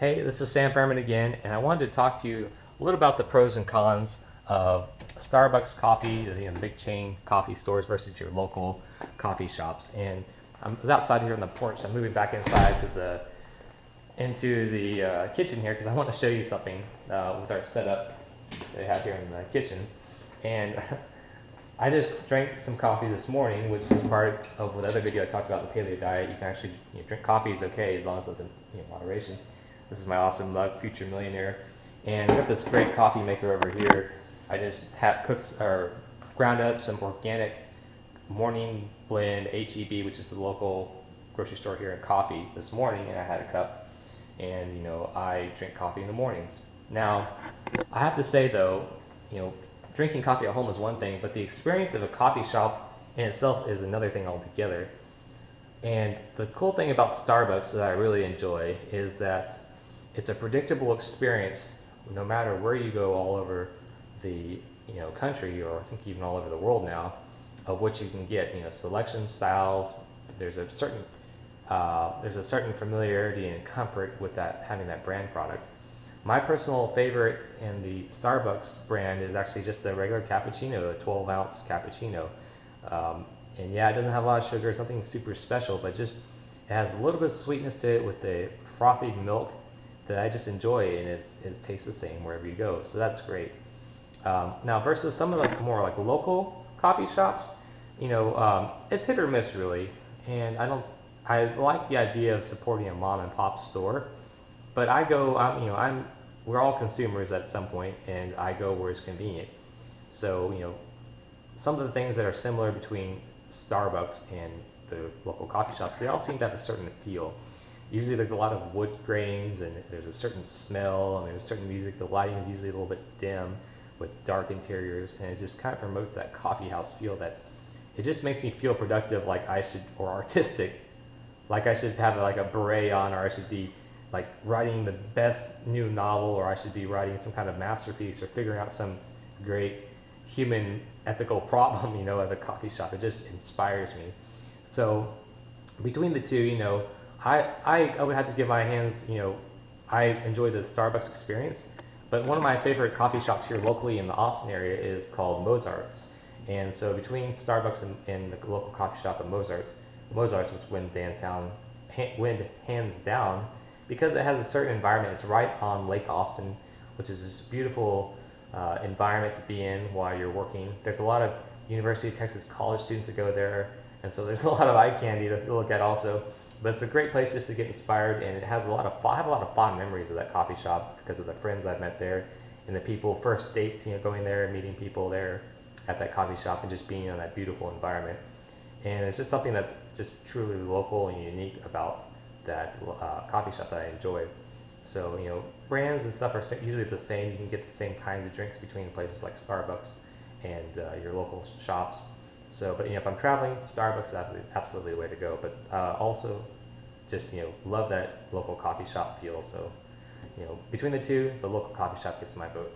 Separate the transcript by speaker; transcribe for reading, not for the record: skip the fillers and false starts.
Speaker 1: Hey, this is Sam Fairman again, and I wanted to talk to you a little about the pros and cons of Starbucks coffee, the big chain coffee stores versus your local coffee shops. And I was outside here on the porch. I'm moving back inside to the into the kitchen here because I want to show you something with our setup they have here in the kitchen. And I just drank some coffee this morning, which is part of the other video I talked about the paleo diet. You can actually drink coffee is okay as long as it's in moderation. This is my awesome mug, Future Millionaire, and we got this great coffee maker over here. I just ground up some organic morning blend HEB, which is the local grocery store here in coffee this morning, and I had a cup. And I drink coffee in the mornings. Now, I have to say though, drinking coffee at home is one thing, but the experience of a coffee shop in itself is another thing altogether. And the cool thing about Starbucks that I really enjoy is that it's a predictable experience no matter where you go all over the country, or I think even all over the world now, of what you can get. Selection, styles. There's a certain familiarity and comfort with that, having that brand product. My personal favorite in the Starbucks brand is actually just the regular cappuccino, a 12-ounce cappuccino. And yeah, it doesn't have a lot of sugar, something super special, but just it has a little bit of sweetness to it with the frothy milk that I just enjoy, and it tastes the same wherever you go. So that's great. Now versus some of the more like local coffee shops, it's hit or miss really, and I like the idea of supporting a mom and pop store, but we're all consumers at some point, and I go where it's convenient. So, some of the things that are similar between Starbucks and the local coffee shops, they all seem to have a certain feel. Usually there's a lot of wood grains, and there's a certain smell, and there's certain music. The lighting is usually a little bit dim with dark interiors, and it just kind of promotes that coffee house feel that it just makes me feel productive, or artistic, like I should have like a beret on, or I should be like writing the best new novel, or I should be writing some kind of masterpiece, or figuring out some great human ethical problem, at the coffee shop. It just inspires me. So between the two, I would have to give my hands, I enjoy the Starbucks experience, but one of my favorite coffee shops here locally in the Austin area is called Mozart's. And so between Starbucks and the local coffee shop at Mozart's which wins hands down, because it has a certain environment. It's right on Lake Austin, which is this beautiful environment to be in while you're working. There's a lot of University of Texas college students that go there, and so there's a lot of eye candy to look at also. But it's a great place just to get inspired, and I have a lot of fond memories of that coffee shop because of the friends I've met there, and the people, first dates, going there and meeting people there at that coffee shop, and just being in that beautiful environment. And it's just something that's just truly local and unique about that coffee shop that I enjoy. So, brands and stuff are usually the same. You can get the same kinds of drinks between places like Starbucks and your local shops. So, but if I'm traveling, Starbucks is absolutely the way to go. But also, just love that local coffee shop feel. So, between the two, the local coffee shop gets my vote.